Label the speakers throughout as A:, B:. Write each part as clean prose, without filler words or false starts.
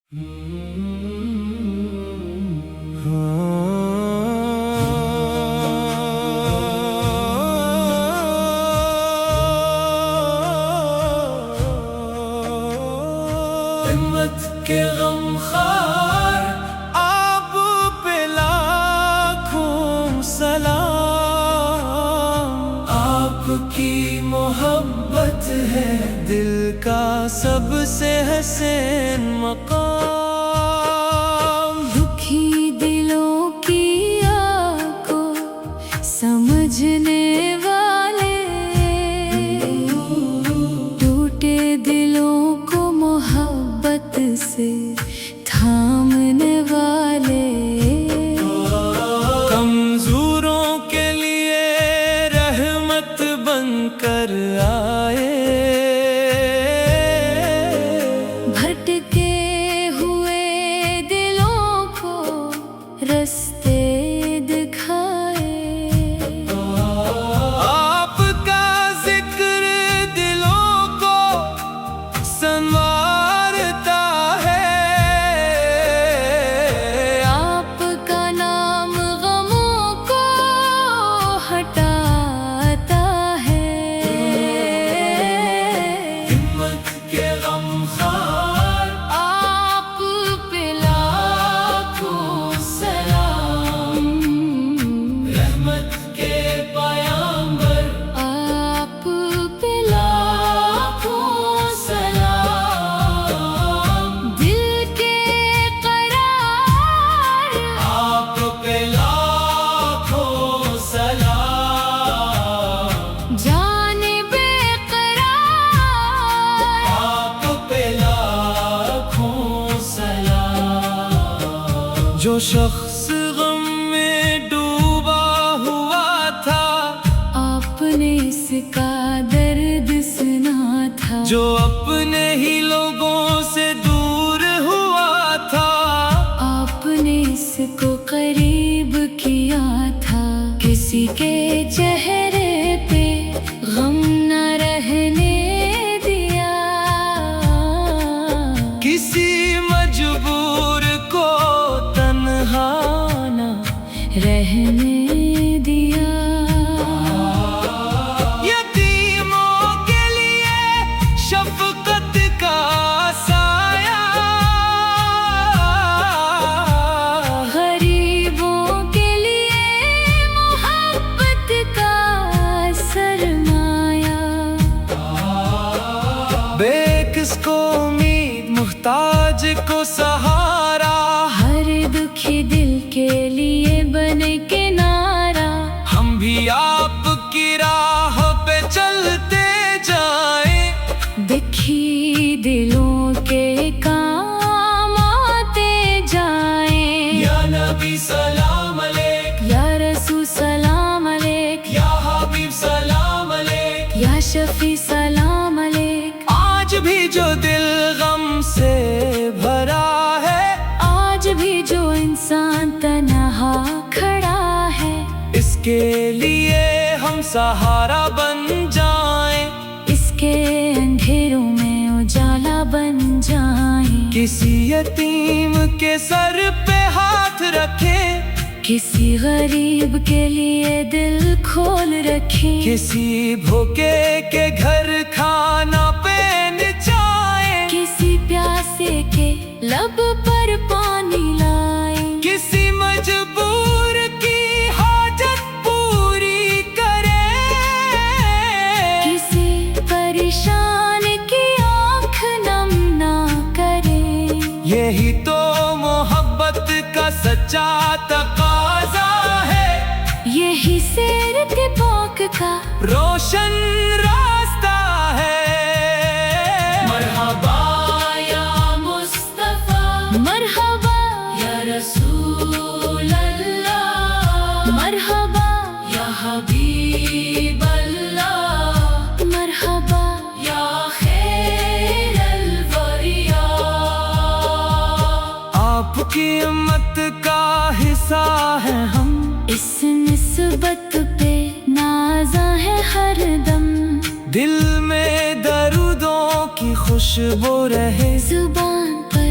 A: ہمت کے غمخوار آپ پہ لاکھوں سلام، آپ کی محبت ہے دل کا سب سے حسین مقام۔
B: دکھی دلوں کی آہ کو سمجھنے والے، ٹوٹے دلوں کو محبت سے تھامنے والے،
A: کمزوروں کے لیے رحمت بن کر آئے،
B: بھٹکے ہوئے دلوں کو رستے دکھائے،
A: آپ کا ذکر دلوں کو سنوارتا ہے،
B: آپ کا نام غموں کو ہٹاتا ہے۔
A: ہمت کے غمخوار
B: آپ پہ لاکھوں سلام،
A: رحمت کے پیامبر
B: آپ پہ لاکھوں سلام، دل کے قرار
A: آپ پہ لاکھوں سلام،
B: جان بے قرار
A: آپ پہ لاکھوں سلام۔ جو شخص غم میں ڈوبا ہوا تھا،
B: آپ نے اس کا درد سنا تھا،
A: جو اپنے ہی لوگوں سے دور ہوا تھا،
B: آپ نے اس کو قریب کیا تھا، کسی کے چہرے پہ غم نہ رہنے دیا،
A: کسی مجبور کو تنہا نہ
B: رہنے دیا،
A: یتیموں کے لیے شفقت کا سایہ،
B: غریبوں کے لیے محبت کا سرمایہ،
A: بے کس کو امید محتاج کو سہارا،
B: ہر دکھی دل کے لیے بنے کنارہ،
A: ہم بھی آپ کی راہ پہ چلتے جائیں،
B: دکھی دلوں کے کام آتے جائیں،
A: یا نبی سلام علیک،
B: یا رسول سلام علیک،
A: یا حبیب سلام علیک،
B: یا شفیع سلام علیک،
A: آج بھی جو دل غم سے بھرا ہے،
B: آج بھی جو انسان تنہا کھڑا ہے،
A: اس کے لیے ہم سہارا بن جائیں،
B: اس کے اندھیروں میں اجالا بن جائیں،
A: کسی یتیم کے سر پہ ہاتھ رکھیں،
B: کسی غریب کے لیے دل کھول رکھیں،
A: کسی بھوکے کے گھر کھانا پہنچائیں،
B: کسی پیاسے کے لب پر پانی لائیں،
A: کسی مجبور کی حاجت پوری کریں،
B: کسی پریشان کی آنکھ نم نہ کریں،
A: یہی تو محبت کا سچا تقاضا ہے،
B: یہی سیرت پاک کا
A: روشن راستہ ہے۔
B: مرحبا یا مصطفیٰ، مرحبا یا رسول اللہ، مرحبا یا حبیب اللہ، مرحبا یا خیر البریاء،
A: آپ کی امت کا حصہ ہے ہم،
B: اس نسبت پہ نازاں ہے ہر دم،
A: دل میں درودوں کی خوشبو رہے،
B: زبان پر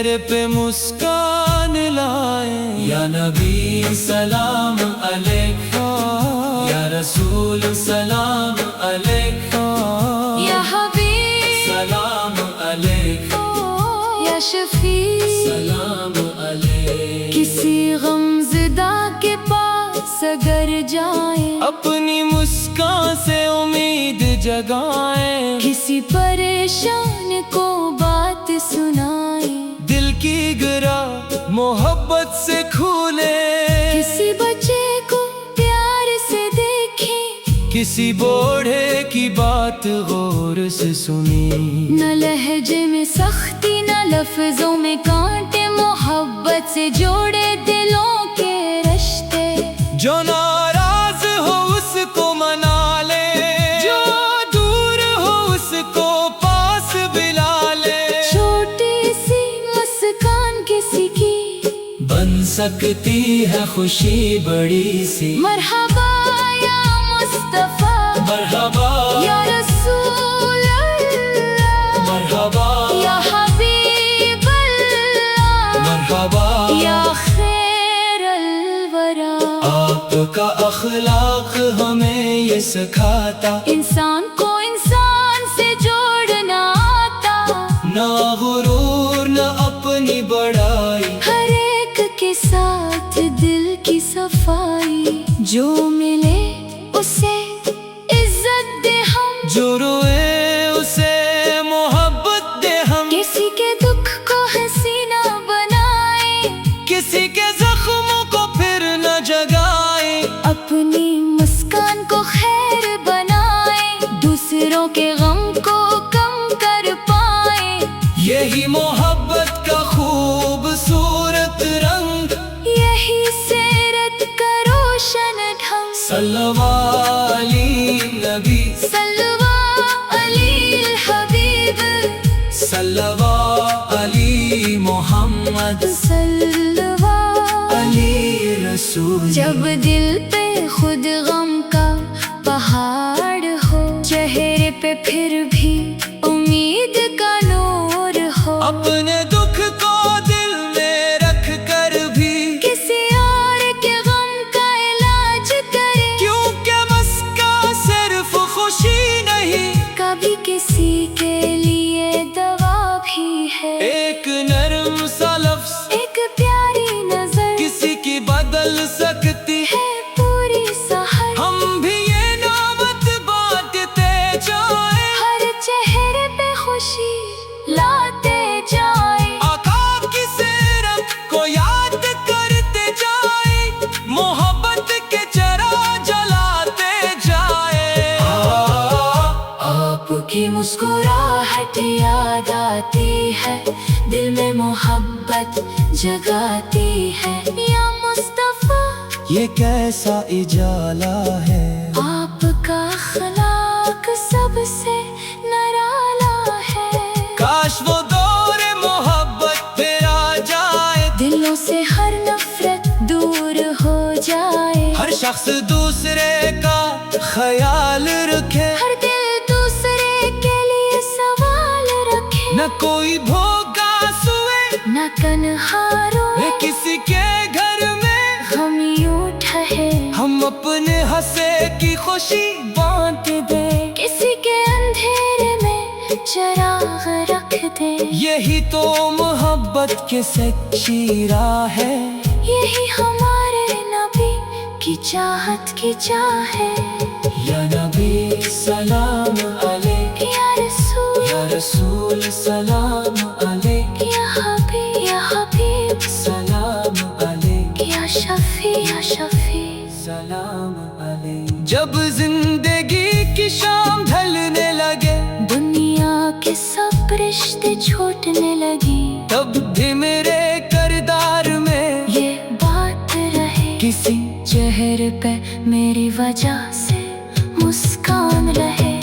A: چہرے پہ مسکان لائے. یا نبی سلام علیک، یا رسول سلام علیک،
B: یا حبیب
A: سلام علیک،
B: یا شفیع
A: سلام علیک.
B: کسی غمزدہ کے پاس اگر جائیں،
A: اپنی مسکان سے امید جگائیں.
B: کسی پریشان کو بات سنائیں،
A: دل کی گرا محبت سے کھولے.
B: کسی بچے کو پیار سے دیکھیں،
A: کسی بوڑھے کی بات غور سے سنی.
B: نہ لہجے میں سختی نہ لفظوں میں کانٹے، محبت سے جوڑے دلوں کے رشتے.
A: جو ناراض ہو اس کو منا لے، جو دور ہو اس کو پاس بلا لے.
B: چھوٹی سی مسکان کسی کی
A: بن سکتی ہے خوشی بڑی سی.
B: مرحبا یا مصطفیٰ،
A: مرحبا
B: یا رسول اللہ،
A: مرحبا
B: یا حبیب اللہ،
A: مرحبا.
B: یا خیر الورا.
A: آپ کا اخلاق ہمیں یہ سکھاتا،
B: انسان کو انسان سے جوڑنا آتا،
A: نہ غرور نہ اپنی بڑائی.
B: ہر ایک کے ساتھ دل کی صفائی. جو ملے اسے عزت دے ہم،
A: جو روئے اسے محبت دے ہم.
B: کسی کے دکھ کو ہنسی نہ بنائے،
A: کسی کے زخموں کو پھر نہ جگائے.
B: اپنی مسکان کو خیر بنائے، دوسروں کے غم کو کم کر پائے.
A: یہی محبت کا خوبصورت رنگ،
B: یہی سیرت کا روشن ڈھنگ.
A: صلوا علی نبی،
B: صلوا علی الحبیب،
A: صلوا علی محمد،
B: صلوا.
A: علی رسول.
B: جب دل پہ خود غم کا پہاڑ ہو، چہرے پہ پھر بھی امید کا نور ہو،
A: اپنے دکھ کو دل میں رکھ کر بھی
B: کسی اور کے غم کا علاج کرے.
A: کیونکہ مسکا صرف خوشی نہیں،
B: کبھی کسی کے لیے دوا بھی ہے.
A: ایک نرم سا لفظ
B: ایک پیاری نظر
A: کسی کی بدل سکتی.
B: ہے پوری سحر.
A: ہم بھی یہ نعمت بانٹتے جائیں،
B: ہر چہرے پہ خوشی لاتے جائیں.
A: آقا کی سیرت کو یاد کرتے جائیں، محبت کے چراغ جلاتے جائیں. آپ
B: کی مسکراہٹ یاد آتی ہے، دل میں محبت جگاتی ہے. یا مصطفیٰ
A: یہ کیسا اجالا ہے،
B: آپ کا اخلاق سب سے نرالا ہے.
A: کاش وہ دور محبت پھر آ جائے.
B: دلوں سے ہر نفرت دور ہو جائے،
A: ہر شخص دوسرے کا خیال رکھے،
B: ہر دل دوسرے کے لیے سوال رکھے.
A: نہ کوئی بھوکا سوئے،
B: نہ تنہا روئے،
A: کسی کے گھر میں
B: غم یوں ٹھہے.
A: ہم اپنے ہنسے کی خوشی بانٹ دے.
B: کسی کے اندھیرے میں چراغ رکھ دے.
A: یہی تو محبت کے سچی راہ ہے،
B: یہی ہمارے نبی کی چاہت کی چاہ ہے.
A: یا نبی سلام علیک، یا رسول سلام علیک،
B: یا حبیب
A: سلام علیک،
B: یا شفیع.
A: سلام علیک. جب زندگی کی شام ڈھلنے لگے،
B: دنیا کے سب رشتے چھوٹنے لگی،
A: تب بھی میرے کردار میں
B: یہ بات رہے،
A: کسی
B: چہرے پہ میری وجہ سے مسکان رہے.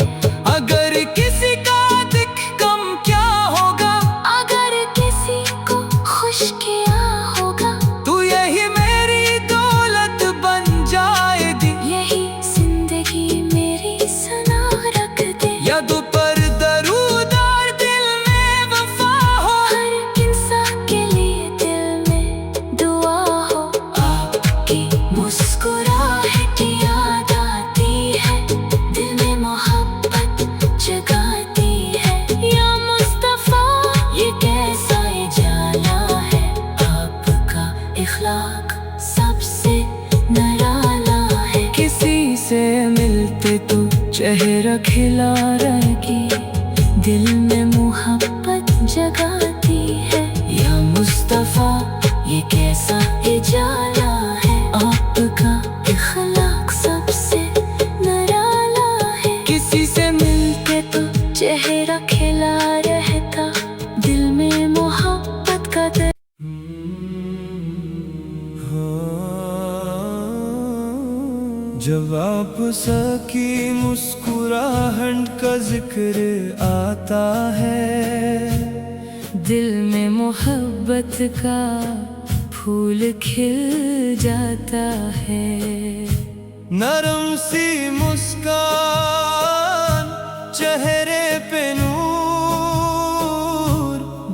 A: اگر کسی کا دکھ کم کیا ہوگا،
B: اگر کسی کو خوش کیا ہوگا،
A: تو یہی میری دولت بن جائے دی.
B: یہی زندگی میری سنا رکھ دے.
A: یا دو پر درود اور دل میں وفا ہو،
B: ہر انسان کے اخلاق سب سے نرالا ہے، کسی سے ملتے تو چہرہ کھلا رہے، دل میں محبت جگاتی ہے۔ یا مصطفیٰ یہ کیسا اجالا ہے، آپ کا اخلاق سب سے نرالا ہے، کسی سے ملتے تو چہرہ کھلا رہتا، دل میں محبت کا
A: جب آپ کی مسکراہٹ کا ذکر آتا ہے،
B: دل میں محبت کا پھول کھل جاتا ہے،
A: نرم سی مسکان چہرے پہ نور،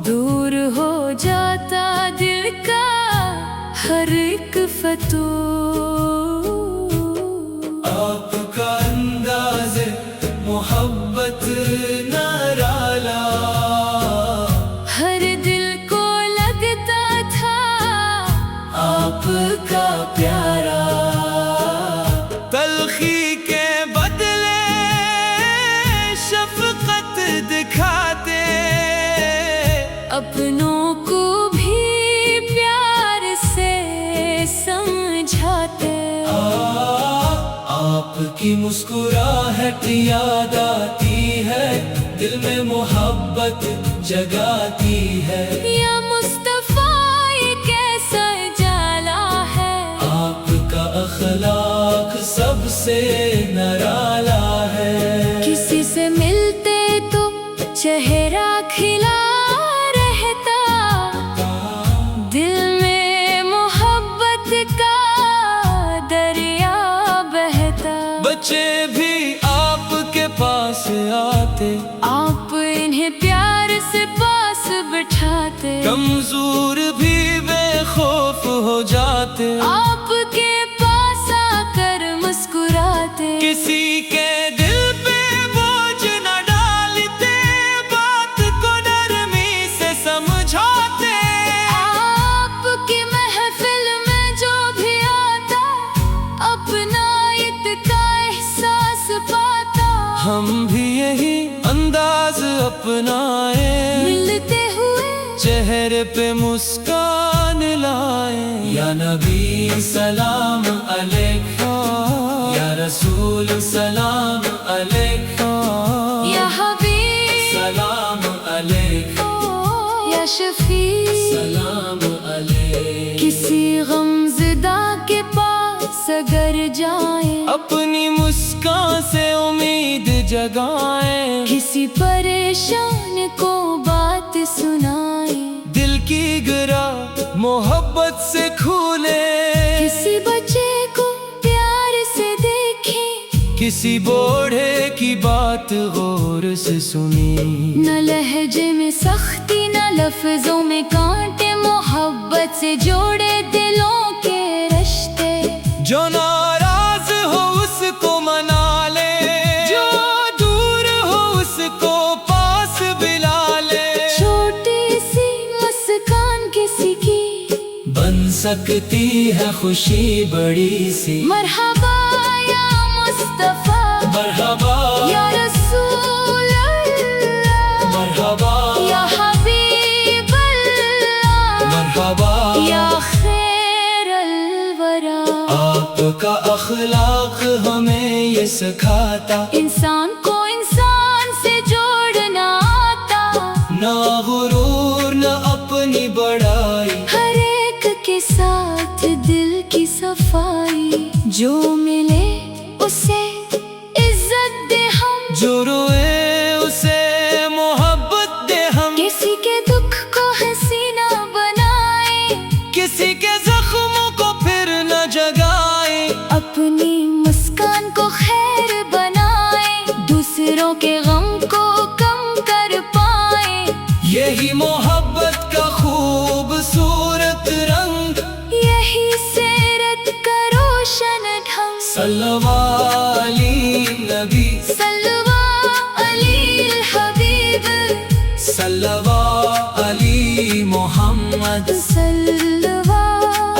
B: دور ہو جاتا دل کا ہر ایک فتور،
A: آپ کا انداز محبت نرالا،
B: ہر دل کو لگتا تھا
A: آپ کا پیارا، تلخی کے بدلے شفقت دکھاتے،
B: اپنوں کو بھی پیار سے سمجھاتے،
A: آپ کی مسکراہٹ یاد آتی ہے، دل میں محبت جگاتی ہے۔
B: یا مصطفیٰ یہ کیسا اجالا ہے،
A: آپ کا اخلاق سب سے نرالا ہے،
B: کسی سے ملتے تو چہرہ کھلا رہتا، دل میں محبت کا دریا بہتا،
A: بچے بھی آپ کے پاس آتے،
B: آپ انہیں پیار سے پاس بٹھاتے،
A: کمزور بھی بے خوف ہو جاتے،
B: آپ کے پاس آ کر مسکراتے،
A: کسی کے دل پہ بوجھ نہ ڈالتے، بات کو نرمی سے سمجھاتے،
B: آپ کی محفل میں جو بھی آتا اپنائیت کا احساس پاتا،
A: ہم بھی یہی انداز اپنائے،
B: ملتے ہوئے
A: چہرے پہ مسکان لائے، یا نبی سلام علیکہ، یا رسول سلام علیکہ،
B: یا حبیب
A: سلام علیکہ،
B: یا شفیع
A: سلام علیکہ،
B: کسی غمزدہ کے پاس اگر جائیں،
A: اپنی مسکان سے امید جگائیں،
B: کسی پریشان کو بات سنائیں،
A: دل کی گرا محبت سے کھولے،
B: کسی بچے کو پیار سے دیکھیں،
A: کسی بوڑھے کی بات غور سے سنی،
B: نہ لہجے میں سختی نہ لفظوں میں کانٹے، محبت سے جوڑے دلوں کے رشتے،
A: جو ناراض ہو اس کو منا لے، جو دور ہو اس کو پاس بلا لے،
B: چھوٹی سی مسکان کسی کی
A: بن سکتی ہے خوشی بڑی سی،
B: مرحبا یا مصطفیٰ،
A: مرحبا
B: یا رسول اللہ،
A: مرحبا
B: یا حبیب اللہ،
A: مرحبا،
B: یا خیر الورا،
A: آپ کا اخلاق ہمیں یہ سکھاتا،
B: انسان کو انسان سے جوڑنا آتا،
A: نہ غرور نہ اپنی بڑائی،
B: ہر ایک کے ساتھ دل کی صفائی، جو ملے اسے عزت دے ہم،
A: جو روئے اسے محبت دے ہم،
B: کسی کے دکھ کو ہنسی نہ بنائے،
A: کسی کے زخموں کو پھر نہ جگائے،
B: اپنی مسکان کو خیر بنائے، دوسروں کے غم کو کم کر پائے،
A: یہی محبت کا خوبصورت رنگ،
B: یہی سیرت کا روشن ڈھنگ،
A: صلوات علی نبی،
B: صلوات علی الحبیب،
A: صلوات علی محمد،
B: صلوات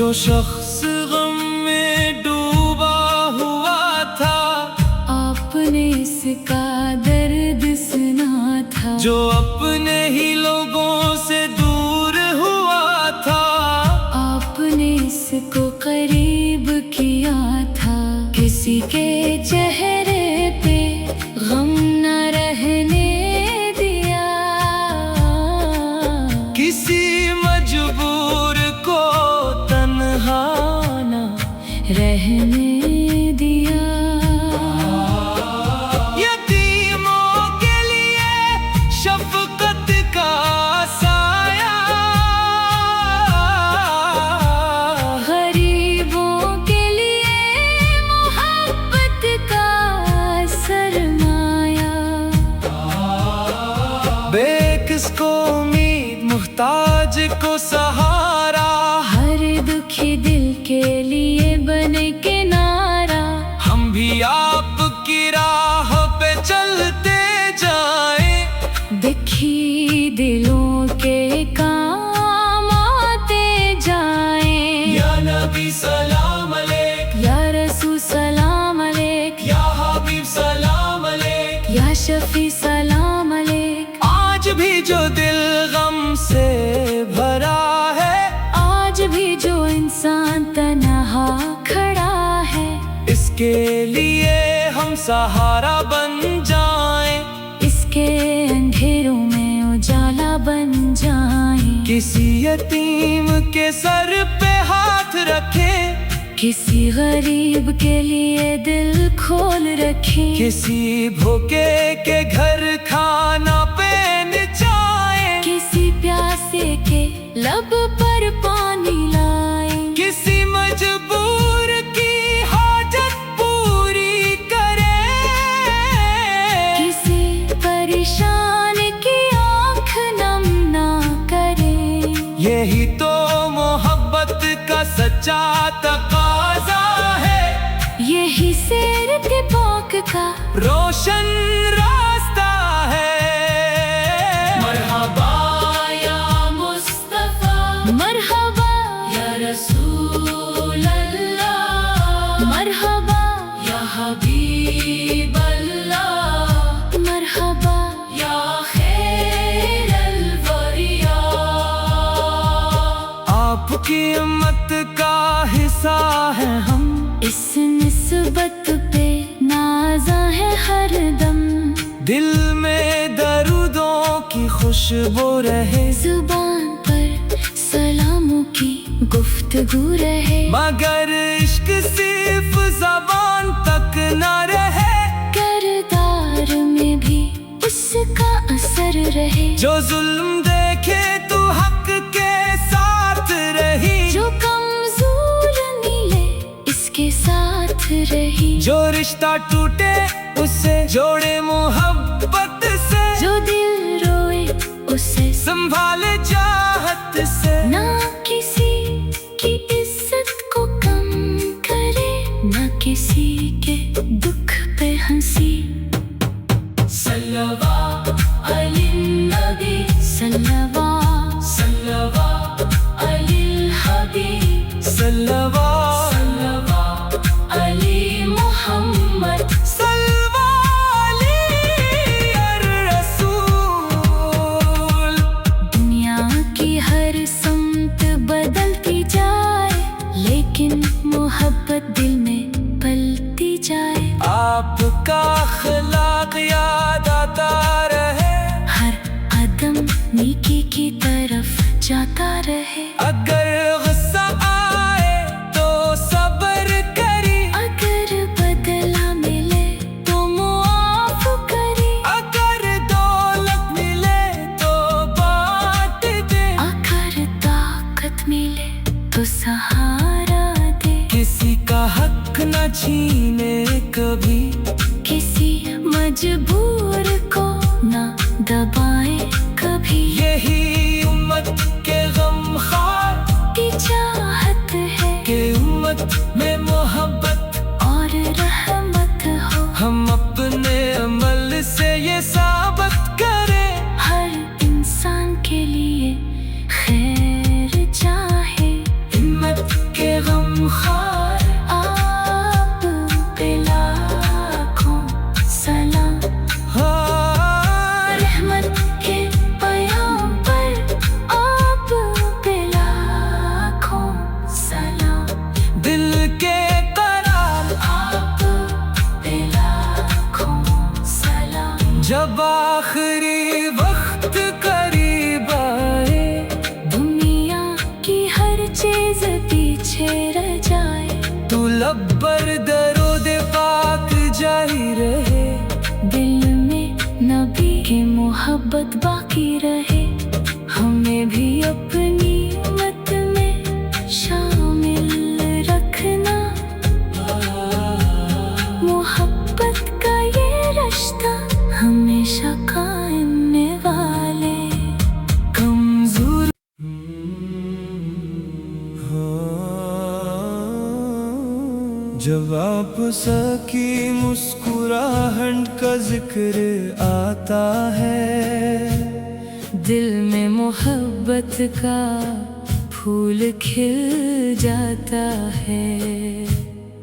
A: جو شخص غم میں ڈوبا ہوا تھا
B: آپ نے اس کا درد سنا تھا،
A: جو اپنے ہی لوگوں سے دور ہوا تھا
B: آپ نے اس کو قریب کیا تھا، کسی کے چہرے پہ غم نہ رہنے دیا،
A: کسی مجبور کو تنہا نہ
B: رہنے دیا،
A: یتیموں کے لیے شفقت کا سایہ،
B: غریبوں کے لیے محبت کا سرمایہ،
A: بے کس کو امید محتاج کو سہارا،
B: ہر دکھی دل کے لیے بنے کنارہ،
A: ہم بھی آپ کی راہ پہ چلتے جائیں،
B: دکھی دلوں کے کام آتے جائیں،
A: یا نبی سلام علیک،
B: یا رسول سلام علیک،
A: یا حبیب سلام علیک،
B: یا شفیع سلام علیک،
A: آج بھی جو دل غم سے بھرا ہے،
B: آج بھی جو انسان تنہا کھڑا ہے،
A: اس کے لیے ہم سہارا بن جائیں،
B: اس کے اندھیروں میں اجالا بن جائیں،
A: کسی یتیم کے سر پہ ہاتھ رکھیں،
B: کسی غریب کے لیے دل کھول رکھیں،
A: کسی بھوکے کے گھر کھانا پہنچائیں،
B: کسی پیاسے کے لب پر پانی لائیں،
A: کسی مجبور کی حاجت پوری کریں،
B: کسی پریشان کی آنکھ نم نہ کریں،
A: یہی تو محبت کا سچا تقاضا ہے،
B: یہی سیرت پاک کا
A: روشن راستہ ہے، مرحبا
B: یا مصطفیٰ، مرحبا یا رسول اللہ، مرحبا یا حبیب اللہ، مرحبا یا خیر البریاء،
A: آپ کی امت کا حصہ ہے ہم،
B: اس نسبت پہ نازاں ہے ہر دم،
A: دل میں درودوں کی خوشبو رہے،
B: زبان پر سلاموں کی گفتگو رہے،
A: مگر عشق صرف زبان تک نہ رہے،
B: کردار میں بھی اس کا اثر رہے،
A: جو ظلم دیکھے تو حق کے ساتھ رہی،
B: جو کمزور ملے اس کے ساتھ رہی،
A: جو رشتہ ٹوٹے اسے جوڑے محبت سے،
B: جو دل روئے اسے
A: سنبھالے چاہت سے،
B: نہ کسی کی عزت کو کم کرے، نہ کسی کے دکھ پہ ہنسی،
A: صلوات علی النبی،
B: صلوات
A: صلوات
B: علی الحبیب،
A: صلوات
B: صلوات علی محمد، دنیا کی ہر سمت بدلتی جائے، لیکن محبت دل میں پلتی جائے،
A: آپ کا اخلاق یاد آتا رہے،
B: ہر قدم نیکی کی طرف جاتا رہے،
A: اگر غصہ آئے تو صبر کری،
B: اگر بدلہ ملے تو معاف کرے،
A: اگر دولت ملے تو بانٹ دے،
B: اگر طاقت ملے تو سہارا دے،
A: کسی کا حق نہ چھینے کبھی،
B: کسی مجبور کو نہ دبائے کبھی،
A: یہی امت کے غم خوار
B: کی چاہت ہے
A: کہ امت میں محبت
B: اور رحمت ہو،
A: ہم اپنے عمل سے یہ ثابت کریں،
B: ہر انسان کے لیے خیر چاہے،
A: ہمت لب پر درود پاک جاری رہے،
B: دل میں نبی کی محبت باقی رہے، ہمیں بھی اپنی امت میں شامل رکھنا، محبت کا یہ رشتہ ہمیشہ قائم والے
A: کمزور جب آپ کی مسکراہٹ کا ذکر آتا ہے،
B: دل میں محبت کا پھول کھل جاتا ہے،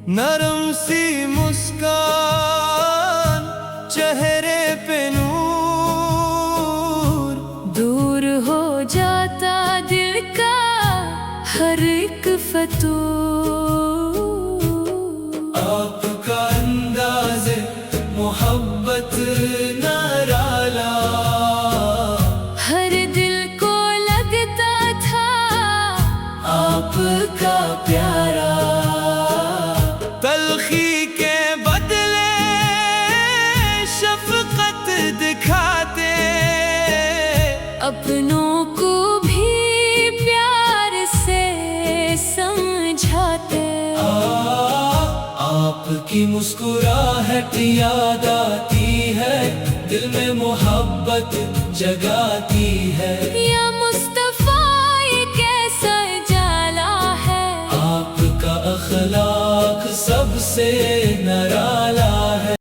A: نرم سی مسکان چہرے پہ نور،
B: دور ہو جاتا دل کا ہر ایک فتور،
A: آپ کا انداز محبت نرالا،
B: ہر دل کو لگتا تھا
A: آپ کا پیارا، تلخی کے بدلے شفقت دکھاتے،
B: اپنوں کو بھی پیار سے سمجھاتے،
A: آپ کی مسکراہٹ یاد آتی ہے، دل میں محبت جگاتی ہے،
B: یا مصطفیٰ یہ کیسا جالا ہے،
A: آپ کا اخلاق سب سے نرالا